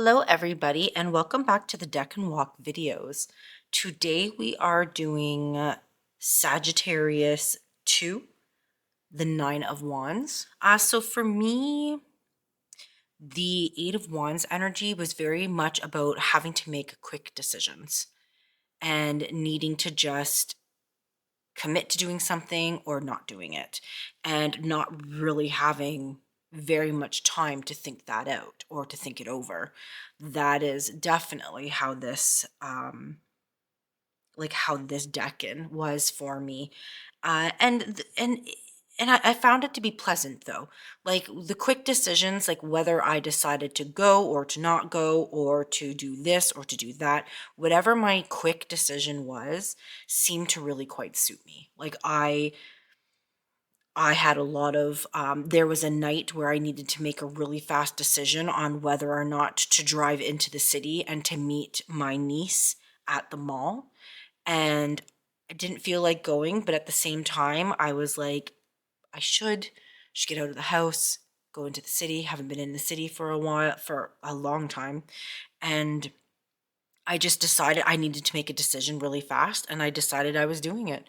Hello everybody and welcome back to the Deck and Walk videos. Today we are doing Sagittarius 2, the Nine of Wands. So for me, the Eight of Wands energy was very much about having to make quick decisions and needing to just commit to doing something or not doing it, and not really having very much time to think that out or to think it over. That is definitely how this how this Decan was for me. And I found it to be pleasant though. Like the quick decisions, like whether I decided to go or to not go or to do this or to do that, whatever my quick decision was, seemed to really quite suit me. I had a lot of, there was a night where I needed to make a really fast decision on whether or not to drive into the city and to meet my niece at the mall. And I didn't feel like going, but at the same time, I was like, I should get out of the house, go into the city. Haven't been in the city for a while, for a long time. And I just decided I needed to make a decision really fast, and I decided I was doing it.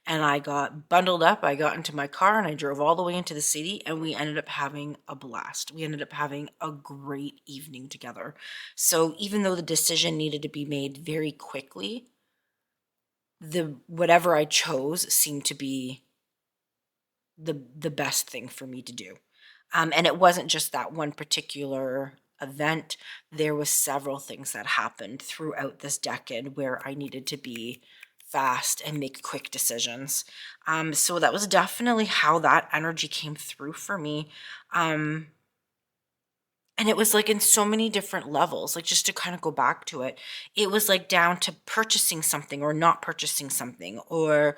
And I got bundled up, I got into my car, and I drove all the way into the city, and we ended up having a blast. We ended up having a great evening together. So even though the decision needed to be made very quickly, the whatever I chose seemed to be the best thing for me to do. And it wasn't just that one particular event. There was several things that happened throughout this decade where I needed to be fast and make quick decisions. So that was definitely how that energy came through for me. Um, and it was like in so many different levels, like just to kind of go back to it, it was like down to purchasing something or not purchasing something, or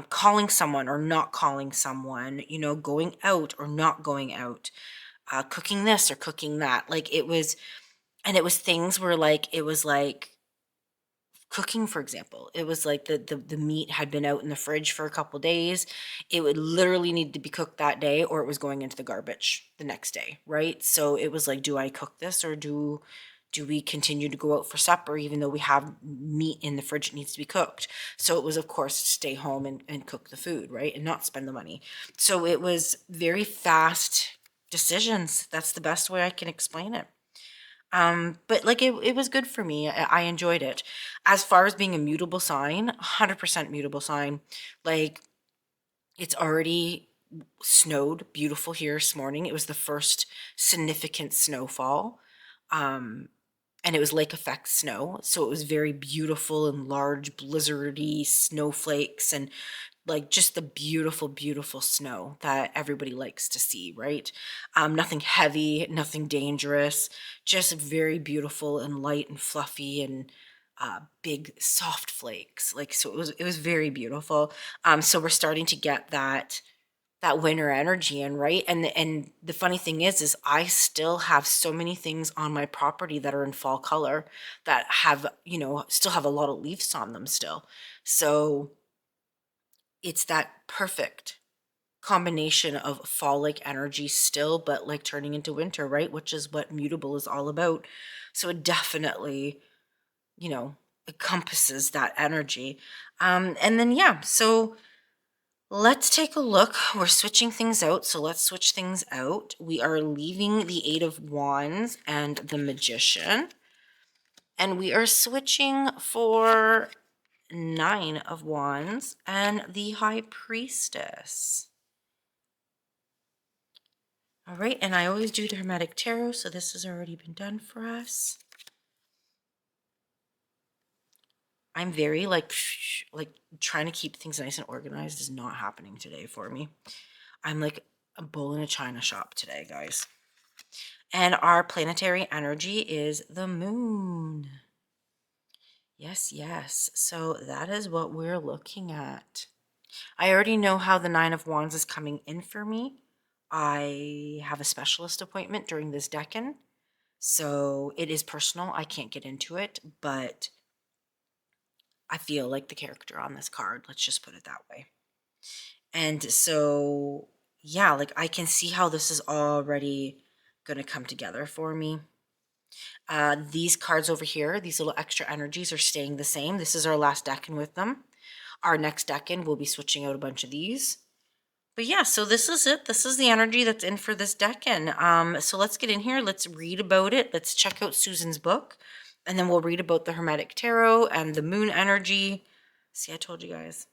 calling someone or not calling someone, going out or not going out, cooking this or cooking that. And it was things where like, it was like, cooking, for example, it was like the meat had been out in the fridge for a couple days. It would literally need to be cooked that day, or it was going into the garbage the next day, right? So it was like, do I cook this, or do we continue to go out for supper even though we have meat in the fridge that needs to be cooked? So it was, of course, stay home and cook the food, right, and not spend the money. So it was very fast decisions. That's the best way I can explain it. But like it was good for me. I enjoyed it. As far as being a mutable sign, 100% mutable sign. Like it's already snowed beautiful here this morning. It was the first significant snowfall. And it was lake effect snow. So it was very beautiful and large blizzardy snowflakes, and like just the beautiful, beautiful snow that everybody likes to see, right? Nothing heavy, nothing dangerous, just very beautiful and light and fluffy and big soft flakes. Like, so it was very beautiful. So we're starting to get that winter energy in, right? And the funny thing is I still have so many things on my property that are in fall color that have, still have a lot of leaves on them still. So it's that perfect combination of fall like energy still, but like turning into winter, right? Which is what mutable is all about. So it definitely, encompasses that energy. And then, yeah, so let's take a look. We're switching things out. So let's switch things out. We are leaving the Eight of Wands and the Magician. And we are switching for Nine of Wands and the High Priestess. All right, and I always do the Hermetic Tarot, so this has already been done for us. I'm very like trying to keep things nice and organized is not happening today for me. I'm like a bull in a china shop today, guys. And our planetary energy is the moon. Yes, yes. So that is what we're looking at. I already know how the Nine of Wands is coming in for me. I have a specialist appointment during this decan. So it is personal. I can't get into it, but I feel like the character on this card. Let's just put it that way. And so, yeah, like I can see how this is already going to come together for me. These cards over here, these little extra energies are staying the same. This is our last Decan with them. Our next Decan, we'll be switching out a bunch of these. But yeah, so this is it. This is the energy that's in for this Decan. So let's get in here. Let's read about it. Let's check out Susan's book. And then we'll read about the Hermetic Tarot and the moon energy. See, I told you guys.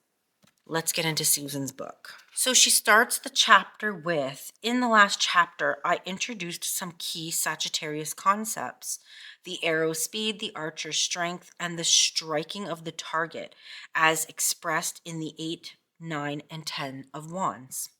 Let's get into Susan's book. So she starts the chapter with, in the last chapter, I introduced some key Sagittarius concepts: the arrow speed, the archer's strength, and the striking of the target as expressed in the 8, 9, and 10 of wands.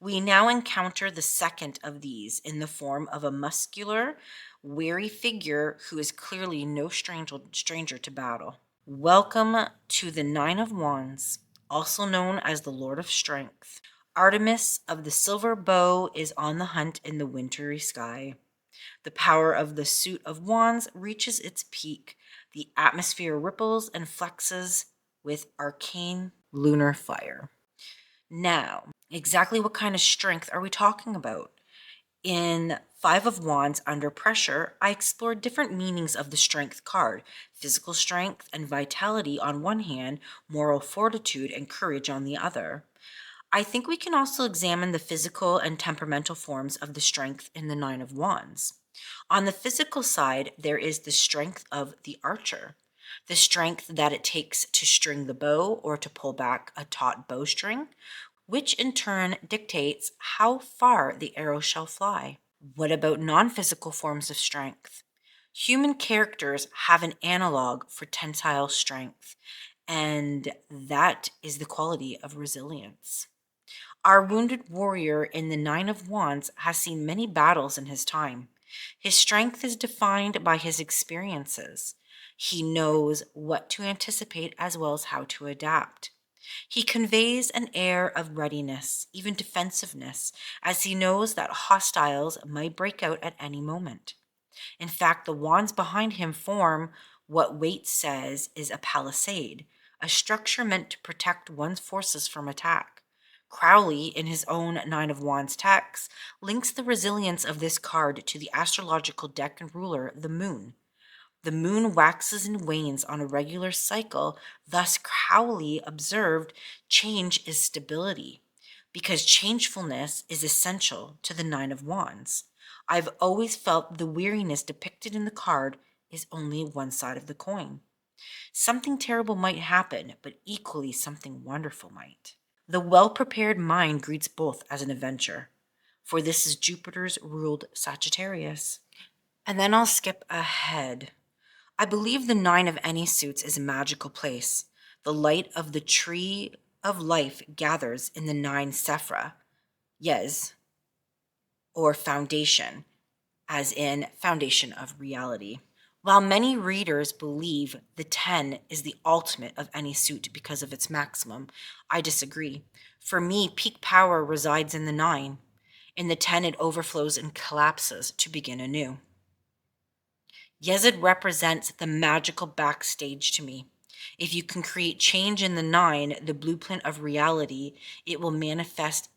We now encounter the second of these in the form of a muscular, weary figure who is clearly no stranger to battle. Welcome to the 9 of Wands, also known as the Lord of Strength. Artemis of the silver bow is on the hunt in the wintry sky. The power of the suit of wands reaches its peak. The atmosphere ripples and flexes with arcane lunar fire. Now, exactly what kind of strength are we talking about? In 5 of Wands, Under Pressure, I explored different meanings of the Strength card: physical strength and vitality on one hand, moral fortitude and courage on the other. I think we can also examine the physical and temperamental forms of the strength in the 9 of Wands. On the physical side, there is the strength of the archer, the strength that it takes to string the bow or to pull back a taut bowstring, which in turn dictates how far the arrow shall fly. What about non-physical forms of strength? Human characters have an analog for tensile strength, and that is the quality of resilience. Our wounded warrior in the 9 of Wands has seen many battles in his time. His strength is defined by his experiences. He knows what to anticipate as well as how to adapt. He conveys an air of readiness, even defensiveness, as he knows that hostiles might break out at any moment. In fact, the wands behind him form what Waite says is a palisade, a structure meant to protect one's forces from attack. Crowley, in his own 9 of Wands text, links the resilience of this card to the astrological Decan ruler, the moon. The moon waxes and wanes on a regular cycle, thus Crowley observed change is stability, because changefulness is essential to the 9 of Wands. I've always felt the weariness depicted in the card is only one side of the coin. Something terrible might happen, but equally something wonderful might. The well-prepared mind greets both as an adventure, for this is Jupiter's ruled Sagittarius. And then I'll skip ahead. I believe the 9 of any suits is a magical place. The light of the tree of life gathers in the 9 Sephra, yes, or foundation, as in foundation of reality. While many readers believe the 10 is the ultimate of any suit because of its maximum, I disagree. For me, peak power resides in the 9. In the 10, it overflows and collapses to begin anew. Yezid represents the magical backstage to me. If you can create change in the 9, the blueprint of reality, it will manifest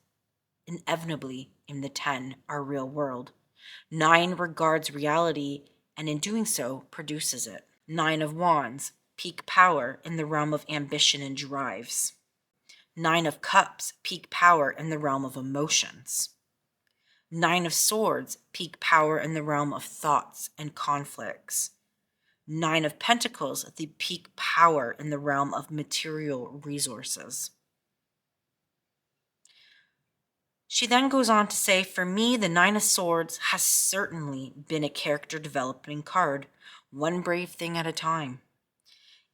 inevitably in the 10, our real world. 9 regards reality, and in doing so, produces it. 9 of Wands, peak power in the realm of ambition and drives. 9 of Cups, peak power in the realm of emotions. 9 of Swords, peak power in the realm of thoughts and conflicts. 9 of Pentacles, the peak power in the realm of material resources. She then goes on to say, for me, the 9 of Swords has certainly been a character developing card, one brave thing at a time.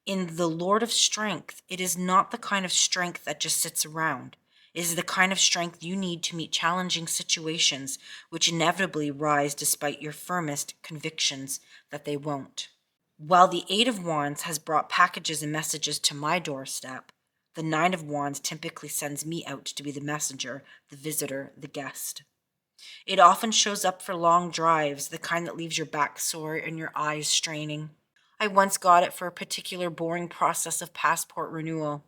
In the Lord of Strength, it is not the kind of strength that just sits around. It is the kind of strength you need to meet challenging situations which inevitably rise despite your firmest convictions that they won't. While the 8 of Wands has brought packages and messages to my doorstep, the 9 of Wands typically sends me out to be the messenger, the visitor, the guest. It often shows up for long drives, the kind that leaves your back sore and your eyes straining. I once got it for a particular boring process of passport renewal.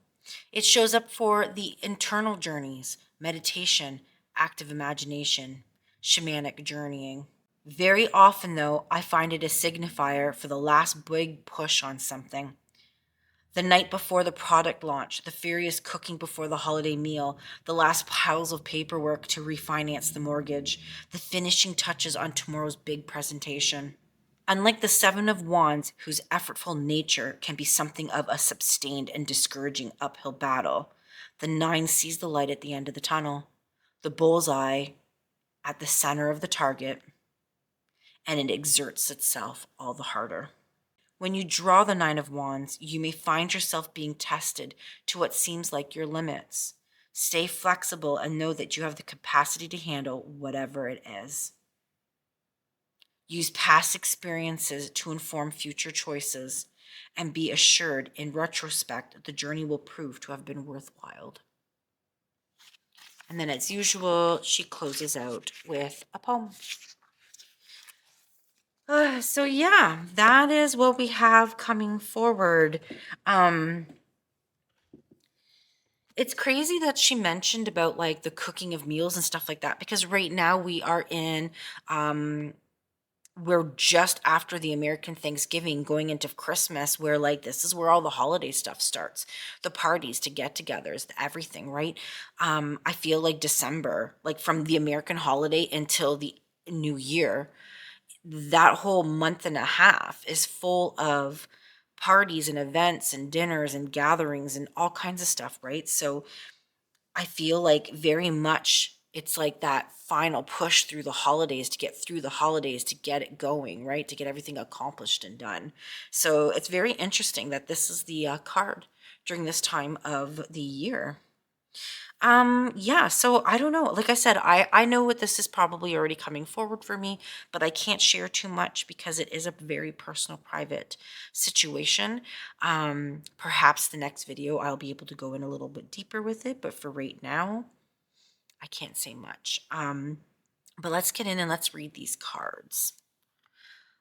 It shows up for the internal journeys, meditation, active imagination, shamanic journeying. Very often, though, I find it a signifier for the last big push on something. The night before the product launch, the furious cooking before the holiday meal, the last piles of paperwork to refinance the mortgage, the finishing touches on tomorrow's big presentation. Unlike the Seven of Wands, whose effortful nature can be something of a sustained and discouraging uphill battle, the Nine sees the light at the end of the tunnel, the bullseye at the center of the target, and it exerts itself all the harder. When you draw the Nine of Wands, you may find yourself being tested to what seems like your limits. Stay flexible and know that you have the capacity to handle whatever it is. Use past experiences to inform future choices, and be assured, in retrospect, the journey will prove to have been worthwhile. And then, as usual, she closes out with a poem. So yeah, that is what we have coming forward. It's crazy that she mentioned about like the cooking of meals and stuff like that, because right now we are in we're just after the American Thanksgiving going into Christmas, where like this is where all the holiday stuff starts. The parties, to get-togethers, everything, right? I feel like December, like from the American holiday until the new year, that whole month and a half is full of parties and events and dinners and gatherings and all kinds of stuff, right? So I feel like very much it's like that final push through the holidays to get through the holidays, to get it going, right? To get everything accomplished and done. So it's very interesting that this is the card during this time of the year. Yeah, so I don't know. Like I said, I know what this is probably already coming forward for me, but I can't share too much because it is a very personal, private situation. Perhaps the next video I'll be able to go in a little bit deeper with it, but for right now, I can't say much. But let's get in and let's read these cards.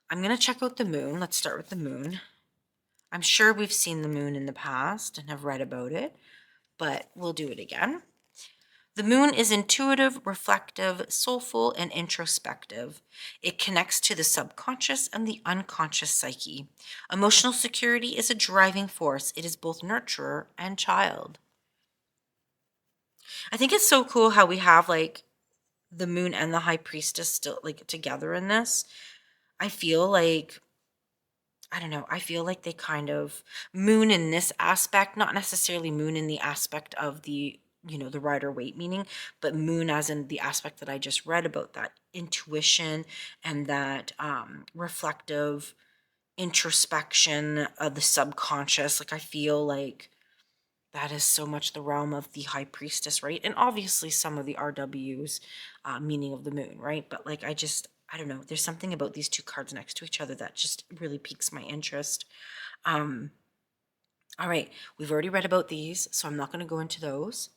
I'm going to check out the moon. Let's start with the moon. I'm sure we've seen the moon in the past and have read about it, but we'll do it again. The moon is intuitive, reflective, soulful, and introspective. It connects to the subconscious and the unconscious psyche. Emotional security is a driving force. It is both nurturer and child. I think it's so cool how we have like the moon and the high priestess still like together in this. I feel like I don't know. I feel like they kind of moon in this aspect, not necessarily moon in the aspect of the, the Rider-Waite meaning, but moon as in the aspect that I just read about, that intuition and that reflective introspection of the subconscious. Like I feel like that is so much the realm of the high priestess, right? And obviously some of the RW's meaning of the moon, right? But like I don't know, there's something about these two cards next to each other that just really piques my interest. All right, we've already read about these, so I'm not going to go into those.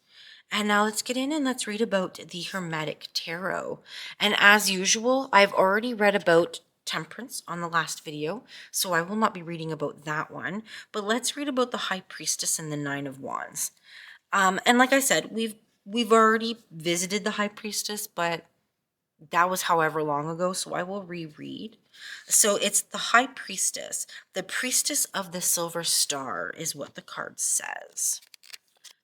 And now let's get in and let's read about the Hermetic Tarot. And as usual, I've already read about Temperance on the last video, so I will not be reading about that one. But let's read about the High Priestess and the Nine of Wands. And like I said, we've already visited the High Priestess, but that was however long ago, so I will reread. So it's the High Priestess. The Priestess of the Silver Star is what the card says.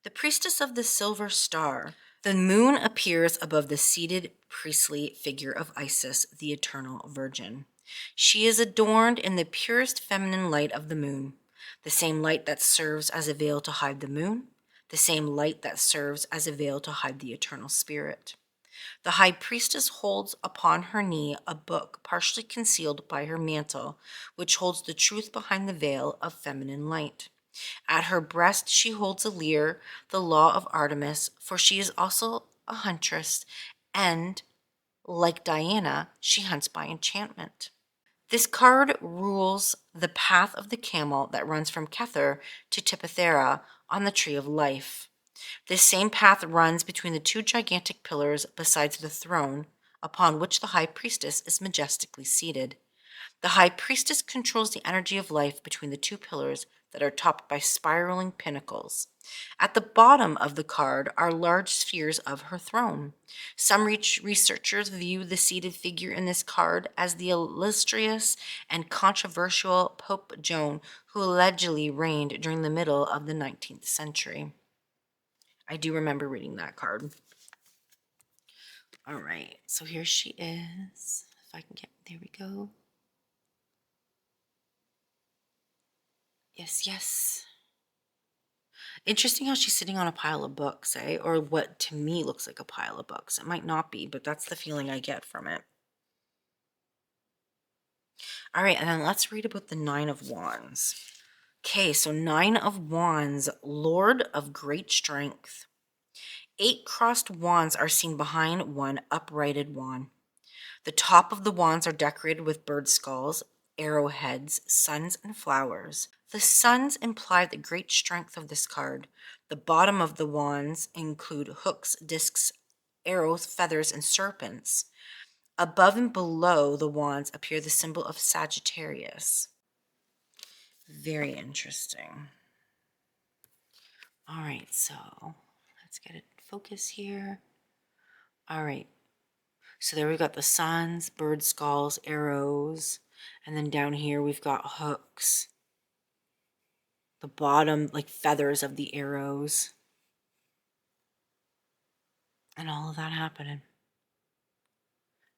The Priestess of the Silver Star. The moon appears above the seated priestly figure of Isis, the Eternal Virgin. She is adorned in the purest feminine light of the moon, the same light that serves as a veil to hide the moon, the same light that serves as a veil to hide the Eternal Spirit. The High Priestess holds upon her knee a book partially concealed by her mantle, which holds the truth behind the veil of feminine light. At her breast she holds a lyre, the law of Artemis, for she is also a huntress, and, like Diana, she hunts by enchantment. This card rules the path of the camel that runs from Kether to Tipathera on the Tree of Life. This same path runs between the two gigantic pillars besides the throne, upon which the High Priestess is majestically seated. The High Priestess controls the energy of life between the two pillars that are topped by spiraling pinnacles. At the bottom of the card are large spheres of her throne. Some researchers view the seated figure in this card as the illustrious and controversial Pope Joan, who allegedly reigned during the middle of the 19th century. I do remember reading that card. All right, so here she is. If I can get, there we go. Yes, yes. Interesting how she's sitting on a pile of books, eh? Or what to me looks like a pile of books. It might not be, but that's the feeling I get from it. All right, and then let's read about the Nine of Wands. Okay, so Nine of Wands, Lord of Great Strength. 8 crossed wands are seen behind one uprighted wand. The top of the wands are decorated with bird skulls, arrowheads, suns, and flowers. The suns imply the great strength of this card. The bottom of the wands include hooks, discs, arrows, feathers, and serpents. Above and below the wands appear the symbol of Sagittarius. Very interesting. All right, so let's get a focus here. All right, so there we've got the suns, bird skulls, arrows, and then down here we've got hooks. The bottom, like feathers of the arrows. And all of that happening.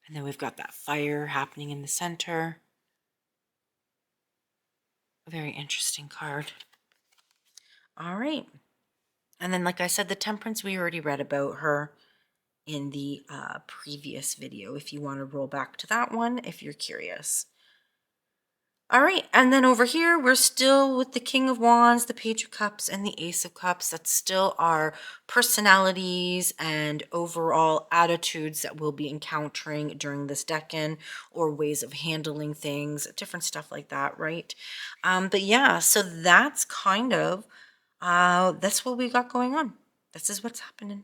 And then we've got that fire happening in the center. A very interesting card. All right. And then, like I said, the Temperance, we already read about her in the previous video, if you want to roll back to that one, if you're curious. All right, and then over here, we're still with the King of Wands, the Page of Cups, and the Ace of Cups. That's still our personalities and overall attitudes that we'll be encountering during this decan, or ways of handling things, different stuff like that, right? But yeah, so that's kind of, that's what we got going on. This is what's happening.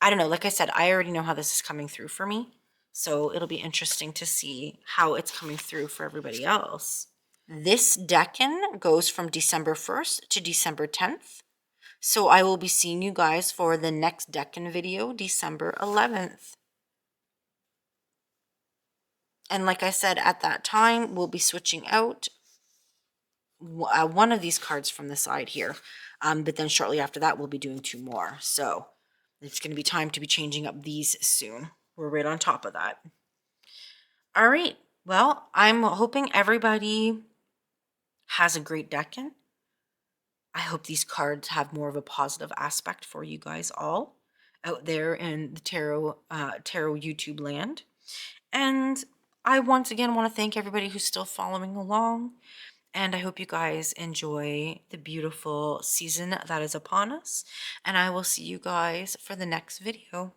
I don't know, like I said, I already know how this is coming through for me. So it'll be interesting to see how it's coming through for everybody else. This decan goes from December 1st to December 10th. So I will be seeing you guys for the next decan video, December 11th. And like I said, at that time, we'll be switching out one of these cards from the side here. But then shortly after that, we'll be doing 2 more. So it's going to be time to be changing up these soon. We're right on top of that. All right. Well, I'm hoping everybody has a great decan. I hope these cards have more of a positive aspect for you guys all out there in the tarot YouTube land. And I once again want to thank everybody who's still following along. And I hope you guys enjoy the beautiful season that is upon us. And I will see you guys for the next video.